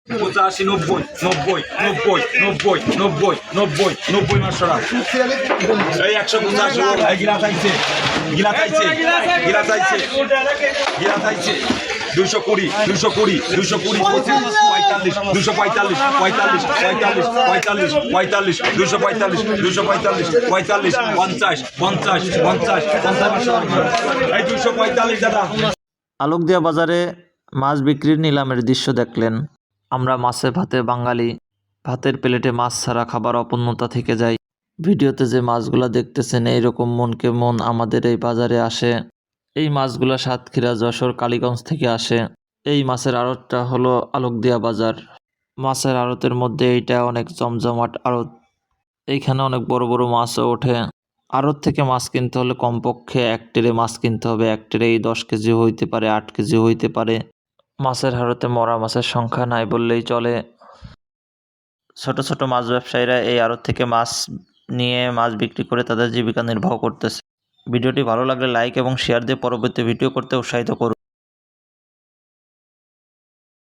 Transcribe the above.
85, 90, 90, 90, 90, 90, 90, 90 মাসরা এই 185 এই গিলা চাইছে গিলা চাইছে গিলা চাইছে গিলা চাইছে 220 220 220 45 245 45 45 45 45 245 245 45 50 50 50 50 এই 245 দাদা। আলোকদিয়া বাজারে মাছ বিক্রির নিলামের দৃশ্য দেখলেন। আমরা মাছে ভাতে বাঙালি, ভাতের প্লেটে মাছ ছাড়া খাবার অপূর্ণতা থেকে যায়। ভিডিওতে যে মাছগুলা দেখতেছেন এইরকম মনকে মন আমাদের এই বাজারে আসে। এই মাছগুলা সাতক্ষীরা, যশোর, কালীগঞ্জ থেকে আসে। এই মাছের আড়তটা হলো আলোকদিয়া বাজার। মাছের আড়তের মধ্যে এইটা অনেক জমজমাট আড়ত। এইখানে অনেক বড় বড় মাছও ওঠে। আড়ত থেকে মাছ কিনতে হলে কমপক্ষে 1 ট্রে মাছ কিনতে হবে। 1 ট্রেই 10 কেজি হইতে পারে, 8 কেজি হইতে পারে। মাছের আড়তে মরা মাছের সংখ্যা নাই বললেই চলে। ছোট ছোট মাছ ব্যবসায়ীরা এই আড়ত থেকে মাছ নিয়ে মাছ বিক্রি করে তাদের জীবিকা নির্বাহ করতেছে। ভিডিওটি ভালো লাগলে লাইক এবং শেয়ার দিয়ে পরবর্তী ভিডিও করতে উৎসাহিত করুন।